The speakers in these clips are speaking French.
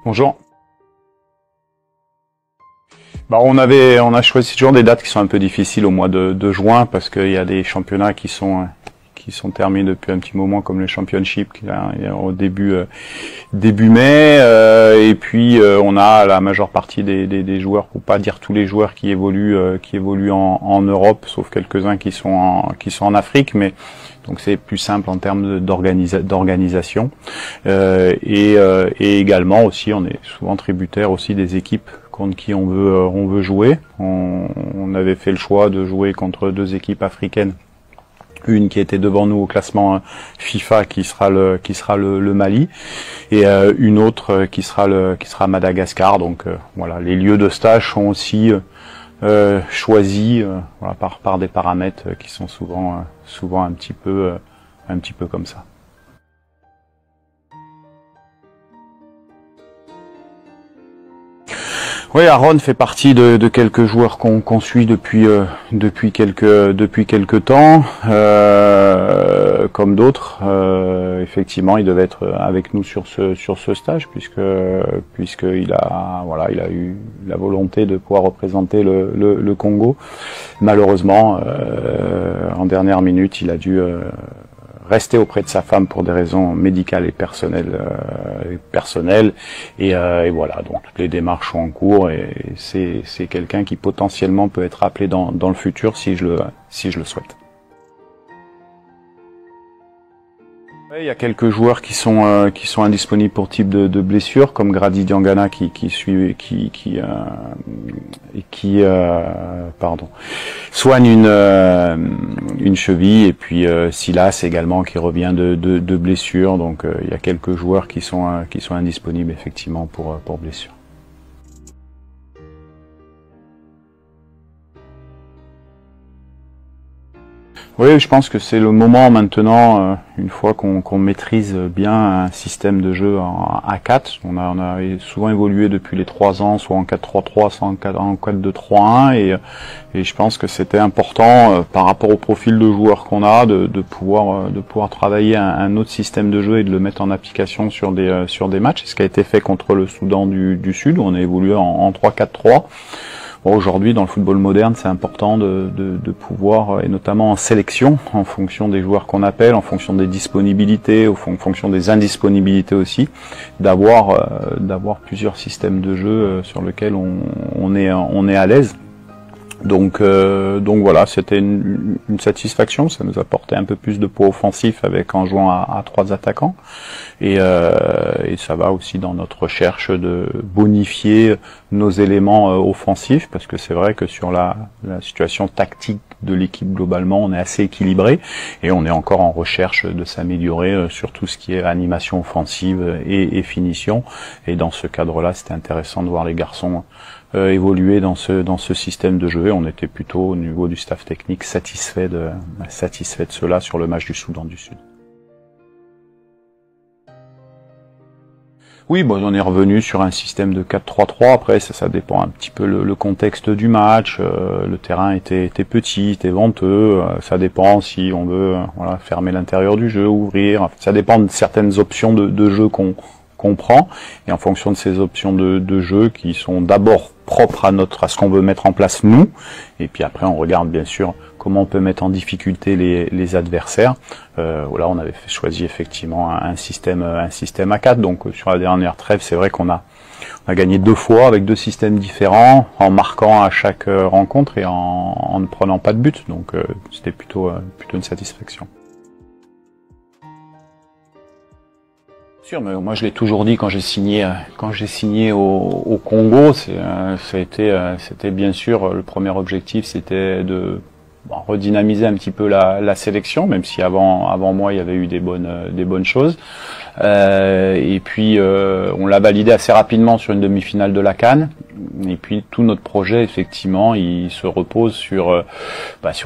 Bonjour. Bah, on a choisi toujours des dates qui sont un peu difficiles au mois de juin parce qu'il y a des championnats qui sont terminés depuis un petit moment, comme le Championship qui est au début mai, et puis on a la majeure partie des joueurs, pour pas dire tous les joueurs qui évoluent en Europe, sauf quelques-uns qui sont en Afrique, mais donc c'est plus simple en termes d'organisation, et également aussi on est souvent tributaire aussi des équipes contre qui on veut jouer. On avait fait le choix de jouer contre deux équipes africaines, une qui était devant nous au classement FIFA, qui sera le Mali, et une autre qui sera Madagascar. Donc voilà, les lieux de stage sont aussi choisis voilà, par des paramètres qui sont souvent un petit peu comme ça. Oui, Aaron fait partie de quelques joueurs qu'on suit depuis quelques temps, comme d'autres. Effectivement, il devait être avec nous sur ce stage puisqu'il a eu la volonté de pouvoir représenter le Congo. Malheureusement, en dernière minute, il a dû rester auprès de sa femme pour des raisons médicales et personnelles, et voilà, donc toutes les démarches sont en cours, et c'est quelqu'un qui potentiellement peut être appelé dans le futur si je le souhaite. Il y a quelques joueurs qui sont indisponibles pour type de blessure, comme Grady Diangana qui soigne une cheville, et puis Silas également qui revient de blessure. Donc il y a quelques joueurs qui sont indisponibles effectivement pour blessure. Oui, je pense que c'est le moment maintenant, une fois qu'on maîtrise bien un système de jeu à 4. On a souvent évolué depuis les 3 ans, soit en 4-3-3, soit en 4-2-3-1, et je pense que c'était important par rapport au profil de joueurs qu'on a de pouvoir travailler un autre système de jeu et de le mettre en application sur des matchs. C'est ce qui a été fait contre le Soudan du Sud, où on a évolué en 3-4-3. Bon, aujourd'hui, dans le football moderne, c'est important de pouvoir, et notamment en sélection, en fonction des joueurs qu'on appelle, en fonction des disponibilités, en fonction des indisponibilités aussi, d'avoir plusieurs systèmes de jeu sur lesquels on est à l'aise. Donc voilà, c'était une satisfaction. Ça nous apportait un peu plus de poids offensif en jouant à 3 attaquants, et ça va aussi dans notre recherche de bonifier nos éléments offensifs, parce que c'est vrai que sur la situation tactique de l'équipe globalement, on est assez équilibré, et on est encore en recherche de s'améliorer sur tout ce qui est animation offensive et finition. Et dans ce cadre-là, c'était intéressant de voir les garçons évoluer dans ce système de jeu. On était plutôt au niveau du staff technique satisfait de cela sur le match du Soudan du Sud. Oui, bon, on est revenu sur un système de 4-3-3. Après, ça dépend un petit peu le contexte du match. Le terrain était petit, était venteux. Ça dépend si on veut fermer l'intérieur du jeu, ouvrir. Ça dépend de certaines options de jeu qu'on prend, et en fonction de ces options de jeu qui sont d'abord propres à ce qu'on veut mettre en place nous, et puis après on regarde bien sûr comment on peut mettre en difficulté les adversaires. Là on avait choisi effectivement un système à 4, donc sur la dernière trêve c'est vrai qu'on a gagné 2 fois avec 2 systèmes différents, en marquant à chaque rencontre et en ne prenant pas de but, donc c'était plutôt une satisfaction. Sûr, mais moi je l'ai toujours dit quand j'ai signé au Congo, c'était bien sûr le premier objectif, c'était de redynamiser un petit peu la sélection, même si avant moi il y avait eu des bonnes choses. Et puis on l'a validé assez rapidement sur une demi-finale de la CAN. Et puis tout notre projet, effectivement, il se repose sur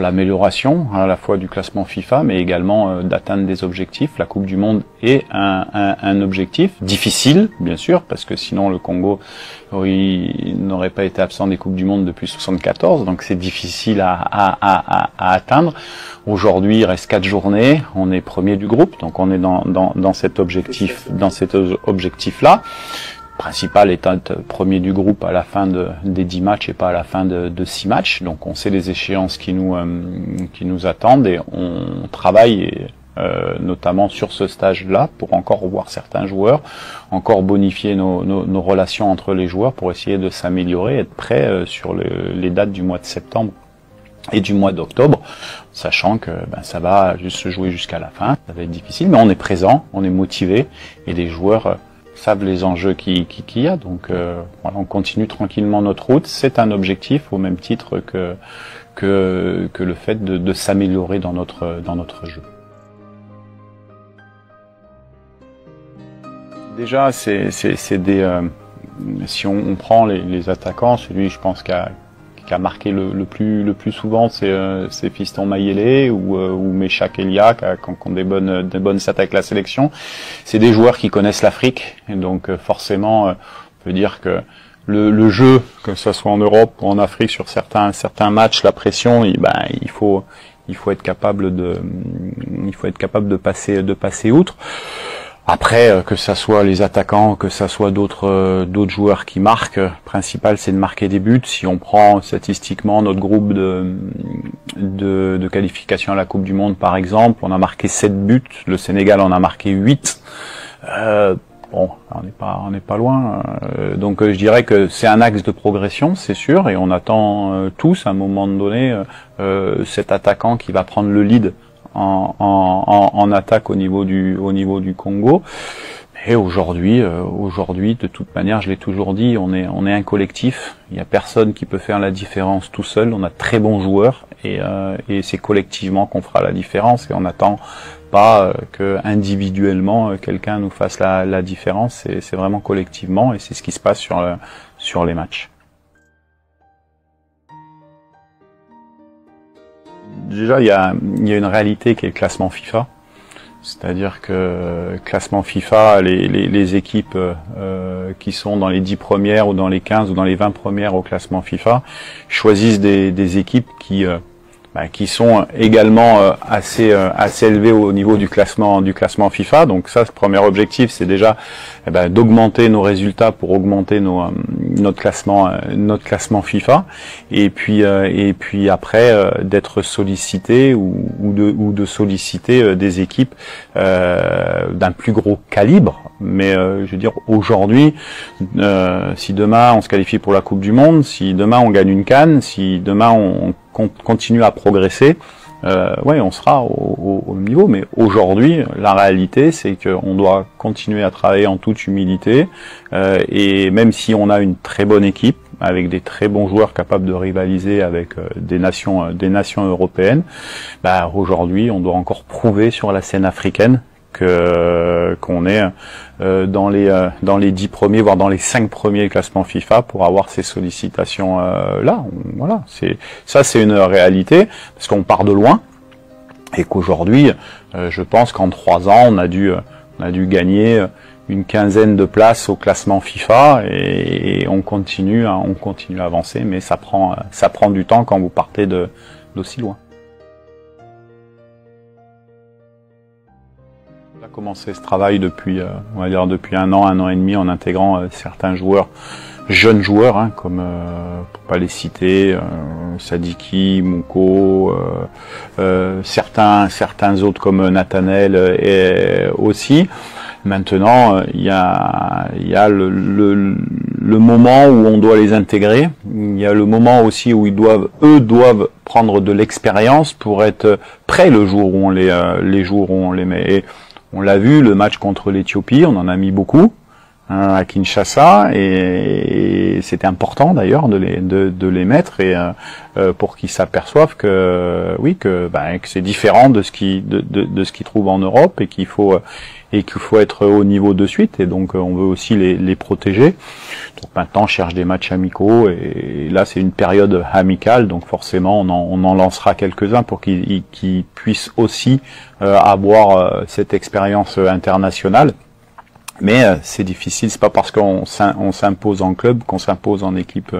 l'amélioration à la fois du classement FIFA, mais également d'atteindre des objectifs. La Coupe du Monde est un objectif difficile, bien sûr, parce que sinon le Congo il n'aurait pas été absent des Coupes du Monde depuis 1974, donc c'est difficile à atteindre. Aujourd'hui, il reste 4 journées, on est premier du groupe, donc on est dans cet objectif-là. principal étant être premier du groupe à la fin des 10 matchs et pas à la fin de 6 matchs. Donc on sait les échéances qui nous attendent et on travaille notamment sur ce stage-là pour encore revoir certains joueurs, encore bonifier nos relations entre les joueurs pour essayer de s'améliorer, être prêt sur les dates du mois de septembre et du mois d'octobre, sachant que ça va juste se jouer jusqu'à la fin, ça va être difficile, mais on est présent, on est motivé et les joueurs savent les enjeux qu'il y a, donc voilà, on continue tranquillement notre route. C'est un objectif au même titre que le fait de s'améliorer dans notre jeu. Déjà, c'est des si on prend les attaquants, celui je pense qui a marqué le plus souvent, c'est Fiston Mayele ou Meshak Elia qui ont des bonnes stats avec la sélection. C'est des joueurs qui connaissent l'Afrique, et donc forcément, on peut dire que le jeu, que ce soit en Europe ou en Afrique, sur certains matchs, la pression, il faut être capable de passer outre. Après, que ça soit les attaquants, que ça soit d'autres joueurs qui marquent, le principal c'est de marquer des buts. Si on prend statistiquement notre groupe de qualification à la Coupe du Monde par exemple, on a marqué 7 buts, le Sénégal en a marqué 8. Bon, on n'est pas loin. Donc je dirais que c'est un axe de progression, c'est sûr, et on attend tous à un moment donné cet attaquant qui va prendre le lead en attaque au niveau du Congo. Et aujourd'hui, de toute manière, je l'ai toujours dit, on est un collectif. Il n'y a personne qui peut faire la différence tout seul. On a de très bons joueurs et c'est collectivement qu'on fera la différence. Et on n'attend pas que individuellement quelqu'un nous fasse la différence. C'est vraiment collectivement et c'est ce qui se passe sur les matchs. Déjà, il y a une réalité qui est le classement FIFA. C'est-à-dire que classement FIFA, les équipes qui sont dans les 10 premières ou dans les 15 ou dans les 20 premières au classement FIFA choisissent des équipes qui sont également assez élevées au niveau du classement FIFA. Donc ça, ce premier objectif, c'est déjà d'augmenter nos résultats pour augmenter notre classement FIFA. Et puis après d'être sollicité ou de solliciter des équipes d'un plus gros calibre. Mais je veux dire, aujourd'hui, si demain on se qualifie pour la Coupe du Monde, si demain on gagne une CAN, si demain on continue à progresser, ouais, on sera au niveau. Mais aujourd'hui, la réalité, c'est qu'on doit continuer à travailler en toute humilité. Et même si on a une très bonne équipe, avec des très bons joueurs capables de rivaliser avec des nations européennes, aujourd'hui, on doit encore prouver sur la scène africaine qu'on est dans les 10 premiers, voire dans les 5 premiers classements FIFA pour avoir ces sollicitations là. Voilà, c'est une réalité parce qu'on part de loin et qu'aujourd'hui, je pense qu'en 3 ans, on a dû gagner une quinzaine de places au classement FIFA et on continue à avancer, mais ça prend du temps quand vous partez d'aussi loin. On a commencé ce travail depuis, on va dire depuis un an et demi, en intégrant certains joueurs, jeunes joueurs, comme pour pas les citer, Sadiki, Mouko, certains autres comme Nathanaël aussi. Maintenant, il y a le moment où on doit les intégrer. Il y a le moment aussi où eux doivent prendre de l'expérience pour être prêts le jour où on les met. Et on l'a vu, le match contre l'Éthiopie, on en a mis beaucoup à Kinshasa et c'était important d'ailleurs de les mettre et pour qu'ils s'aperçoivent que oui que c'est différent de ce qu'ils trouvent en Europe et qu'il faut être au niveau de suite et donc on veut aussi les protéger. Donc maintenant on cherche des matchs amicaux et là c'est une période amicale donc forcément on en lancera quelques-uns pour qu'ils puissent aussi avoir cette expérience internationale. Mais c'est difficile, c'est pas parce qu'on s'impose en club qu'on s'impose en équipe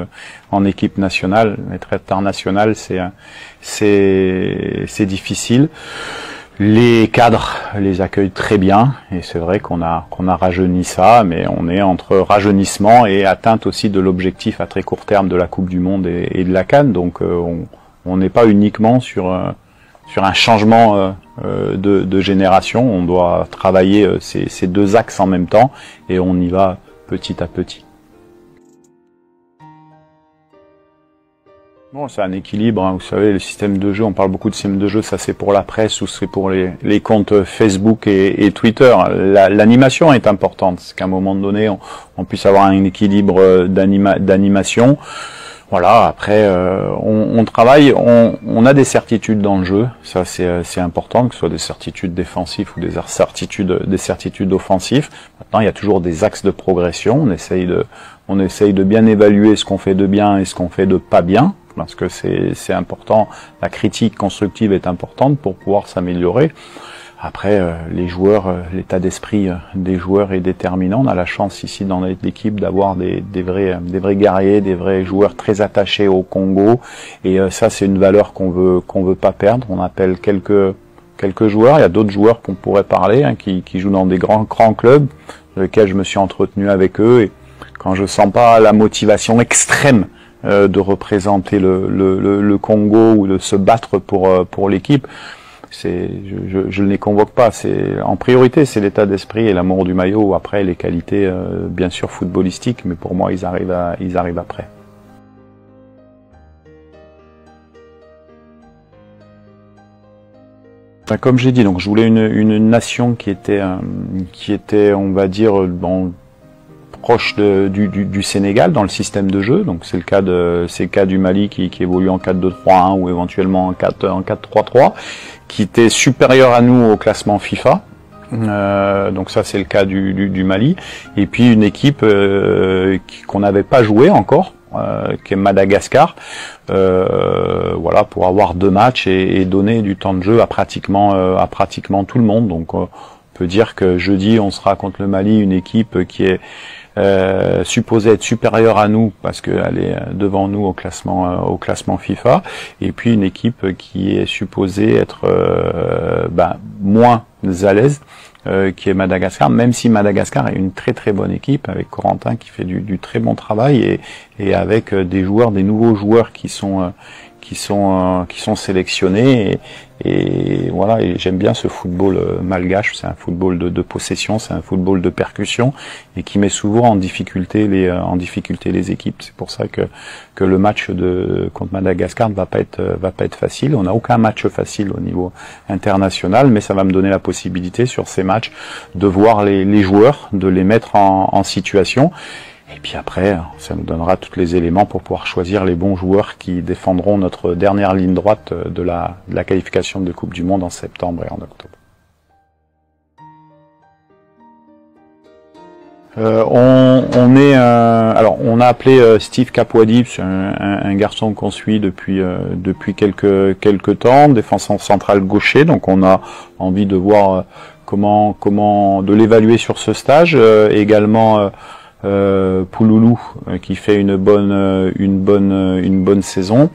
nationale. Être international, c'est difficile. Les cadres les accueillent très bien et c'est vrai qu'on a rajeuni ça, mais on est entre rajeunissement et atteinte aussi de l'objectif à très court terme de la Coupe du Monde et de la CAN. Donc on n'est pas uniquement sur un changement de génération. On doit travailler ces deux axes en même temps et on y va petit à petit. Bon, c'est un équilibre, hein. Vous savez, le système de jeu, on parle beaucoup de système de jeu, ça c'est pour la presse ou c'est pour les comptes Facebook et Twitter. L'animation est importante, c'est qu'à un moment donné, on puisse avoir un équilibre d'animation. Voilà, après, on travaille, on a des certitudes dans le jeu, ça c'est important, que ce soit des certitudes défensives ou des certitudes offensives. Maintenant, il y a toujours des axes de progression, on essaye de bien évaluer ce qu'on fait de bien et ce qu'on fait de pas bien, parce que c'est important, la critique constructive est importante pour pouvoir s'améliorer. Après, les joueurs, l'état d'esprit des joueurs est déterminant. On a la chance ici dans l'équipe d'avoir des vrais guerriers, des vrais joueurs très attachés au Congo. Et ça, c'est une valeur qu'on veut pas perdre. On appelle quelques joueurs. Il y a d'autres joueurs qu'on pourrait parler, hein, qui jouent dans des grands clubs, dans lesquels je me suis entretenu avec eux. Et quand je sens pas la motivation extrême de représenter le Congo ou de se battre pour l'équipe, je ne les convoque pas. En priorité, c'est l'état d'esprit et l'amour du maillot. Après, les qualités, bien sûr, footballistiques, mais pour moi, ils arrivent après. Comme j'ai dit, donc je voulais une nation qui était, on va dire, proche du Sénégal dans le système de jeu. Donc c'est le cas du Mali qui évolue en 4-2-3-1 ou éventuellement en 4-3-3, qui était supérieur à nous au classement FIFA. Donc ça c'est le cas du Mali. Et puis une équipe qu'on n'avait pas joué encore, qui est Madagascar, voilà, pour avoir 2 matchs et donner du temps de jeu à pratiquement tout le monde. Donc on peut dire que jeudi on sera contre le Mali, une équipe qui est supposée être supérieure à nous parce qu'elle est devant nous au classement FIFA, et puis une équipe qui est supposée être moins à l'aise, qui est Madagascar, même si Madagascar est une très très bonne équipe avec Corentin qui fait du très bon travail et avec des nouveaux joueurs qui sont sélectionnés et voilà, et j'aime bien ce football malgache. C'est un football de possession, c'est un football de percussion et qui met souvent en difficulté les équipes. C'est pour ça que le match contre Madagascar ne va pas être facile. On n'a aucun match facile au niveau international, mais ça va me donner la possibilité sur ces matchs de voir les joueurs, de les mettre en situation. Et puis après, ça nous donnera tous les éléments pour pouvoir choisir les bons joueurs qui défendront notre dernière ligne droite de la qualification de Coupe du Monde en septembre et en octobre. On a appelé Steve Kapwadi, c'est un garçon qu'on suit depuis quelques temps, défenseur central gaucher. Donc on a envie de voir de l'évaluer sur ce stage. Également Pouloulou qui fait une bonne saison.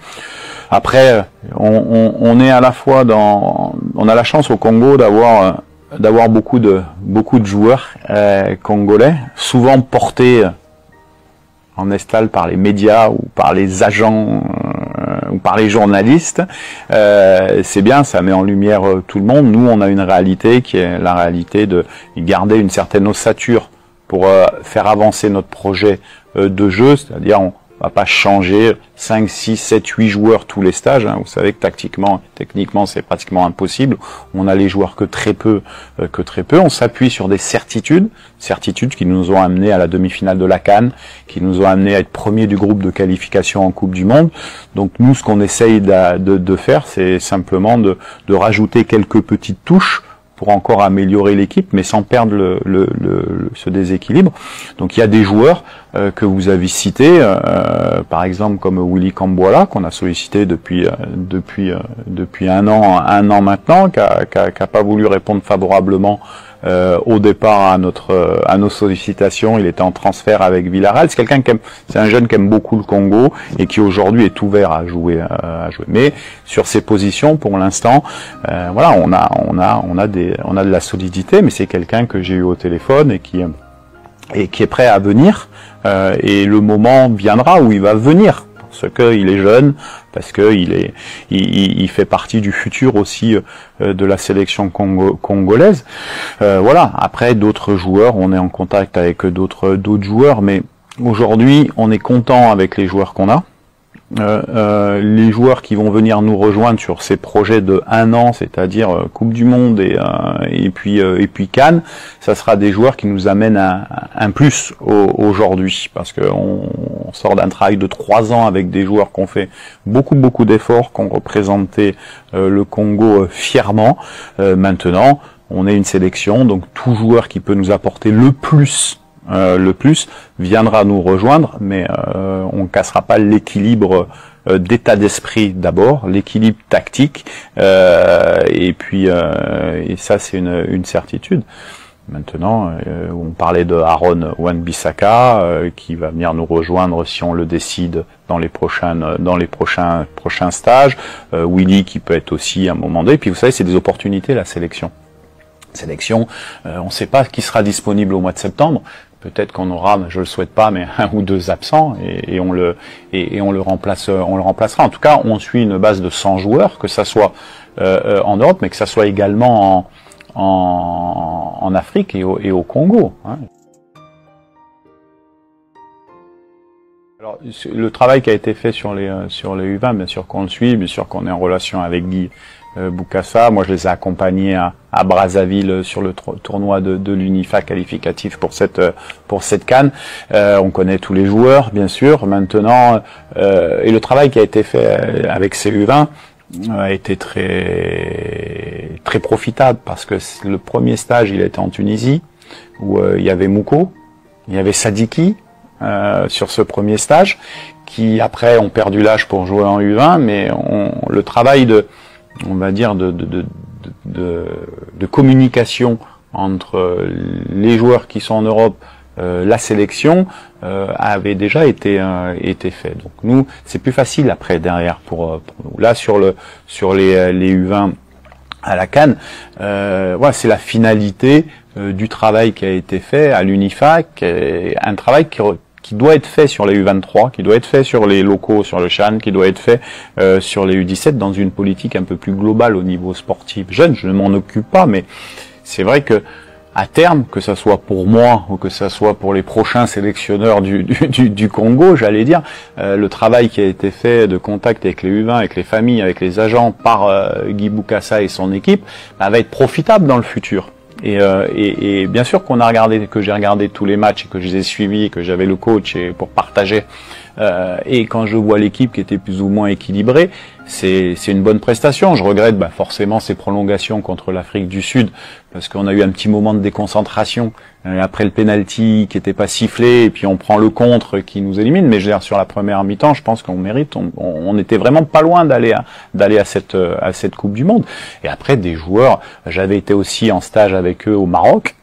Après, on est à la fois on a la chance au Congo d'avoir beaucoup de joueurs congolais, souvent portés en estal par les médias ou par les agents ou par les journalistes. C'est bien, ça met en lumière tout le monde. Nous, on a une réalité qui est la réalité de garder une certaine ossature pour faire avancer notre projet de jeu, c'est-à-dire on va pas changer 5, 6, 7, 8 joueurs tous les stages. Vous savez que techniquement, c'est pratiquement impossible. On a les joueurs que très peu. On s'appuie sur des certitudes qui nous ont amenés à la demi-finale de la CAN, qui nous ont amenés à être premiers du groupe de qualification en Coupe du Monde. Donc nous, ce qu'on essaye de faire, c'est simplement de rajouter quelques petites touches pour encore améliorer l'équipe, mais sans perdre ce déséquilibre. Donc il y a des joueurs que vous avez cités, par exemple comme Willy Kambwala, qu'on a sollicité depuis un an maintenant, qui a pas voulu répondre favorablement au départ à nos sollicitations. Il était en transfert avec Villarreal. C'est un jeune qui aime beaucoup le Congo et qui aujourd'hui est ouvert à jouer. Mais sur ses positions, pour l'instant, voilà, on a de la solidité, mais c'est quelqu'un que j'ai eu au téléphone et qui est prêt à venir. Et le moment viendra où il va venir. Parce qu'il est jeune, parce qu'il fait partie du futur aussi de la sélection congolaise. Voilà. Après, d'autres joueurs, on est en contact avec d'autres joueurs, mais aujourd'hui, on est content avec les joueurs qu'on a. Les joueurs qui vont venir nous rejoindre sur ces projets de 1 an, c'est-à-dire Coupe du Monde et puis Cannes, ça sera des joueurs qui nous amènent un plus aujourd'hui, parce que on sort d'un travail de 3 ans avec des joueurs qui ont fait beaucoup d'efforts, qui ont représenté le Congo fièrement. Maintenant, on est une sélection, donc tout joueur qui peut nous apporter le plus viendra nous rejoindre, mais on cassera pas l'équilibre d'état d'esprit d'abord, l'équilibre tactique, et ça c'est une certitude. Maintenant, on parlait de Aaron Wan-Bissaka qui va venir nous rejoindre si on le décide dans les prochains stages. Willy qui peut être aussi à un moment donné. Puis vous savez, c'est des opportunités la sélection. On ne sait pas qui sera disponible au mois de septembre. Peut-être qu'on aura, je le souhaite pas, mais 1 ou 2 absents et on le remplacera. En tout cas, on suit une base de 100 joueurs, que ça soit en Europe, mais que ça soit également en Afrique et au Congo. Hein. Alors, le travail qui a été fait sur les U20, bien sûr qu'on le suit, bien sûr qu'on est en relation avec Guy Bukassa. Moi, je les ai accompagnés à Brazzaville sur le tournoi de l'UNIFA qualificatif pour cette CAN. On connaît tous les joueurs, bien sûr. Maintenant, et le travail qui a été fait avec ces U20 a été très profitable, parce que le premier stage, il était en Tunisie, où il y avait Mouko, il y avait Sadiki sur ce premier stage, qui après ont perdu l'âge pour jouer en U20, mais le travail on va dire de communication entre les joueurs qui sont en Europe, la sélection avait déjà été fait. Donc nous, c'est plus facile après derrière pour nous. Là sur les U20 à la CAN, voilà, c'est la finalité du travail qui a été fait à l'UNIFA, un travail qui doit être fait sur les U23, qui doit être fait sur les locaux, sur le CHAN, qui doit être fait sur les U17 dans une politique un peu plus globale au niveau sportif jeune. Je ne m'en occupe pas, mais c'est vrai que à terme, que ça soit pour moi ou que ça soit pour les prochains sélectionneurs du Congo, j'allais dire, le travail qui a été fait de contact avec les U20, avec les familles, avec les agents par Guy Bukassa et son équipe, va être profitable dans le futur. Et bien sûr que j'ai regardé tous les matchs et que je les ai suivis, et que j'avais le coach pour partager. Et quand je vois l'équipe qui était plus ou moins équilibrée, c'est une bonne prestation. Je regrette forcément ces prolongations contre l'Afrique du Sud, parce qu'on a eu un petit moment de déconcentration après le penalty qui n'était pas sifflé, et puis on prend le contre qui nous élimine. Mais je veux dire, sur la première mi-temps, je pense qu'on mérite. On était vraiment pas loin d'aller à cette Coupe du Monde. Et après, des joueurs, j'avais été aussi en stage avec eux au Maroc.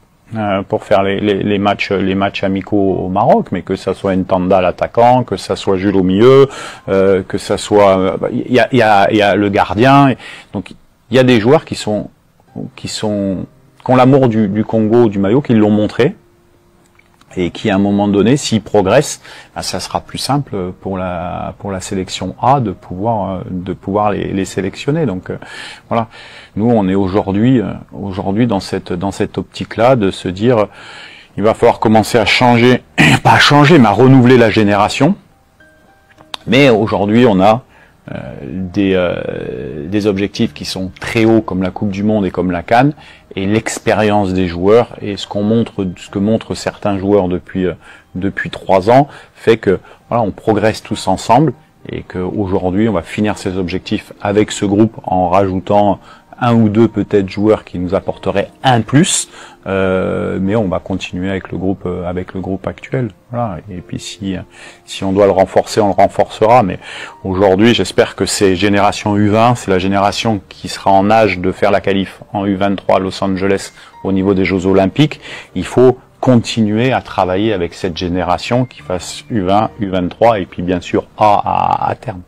Pour faire les matchs amicaux au Maroc, mais que ça soit Ntanda l'attaquant, que ça soit Jules au milieu, que ça soit il y a le gardien. Donc il y a des joueurs qui ont l'amour du Congo, du maillot, qui l'ont montré, et qui à un moment donné, s'ils progressent, ça sera plus simple pour la sélection A de pouvoir les sélectionner. Donc voilà, nous on est aujourd'hui dans cette optique-là de se dire, il va falloir commencer à changer, pas à changer, mais à renouveler la génération. Mais aujourd'hui on a des objectifs qui sont très hauts, comme la Coupe du Monde et comme la CAN, et l'expérience des joueurs et ce que montrent certains joueurs depuis 3 ans fait que voilà, on progresse tous ensemble, et qu'aujourd'hui on va finir ces objectifs avec ce groupe en rajoutant un ou deux peut-être joueurs qui nous apporteraient un plus, mais on va continuer avec le groupe actuel. Voilà. Et puis si on doit le renforcer, on le renforcera. Mais aujourd'hui, j'espère que ces générations U20, c'est la génération qui sera en âge de faire la qualif en U23 à Los Angeles au niveau des Jeux Olympiques. Il faut continuer à travailler avec cette génération qui fasse U20, U23 et puis bien sûr A à terme.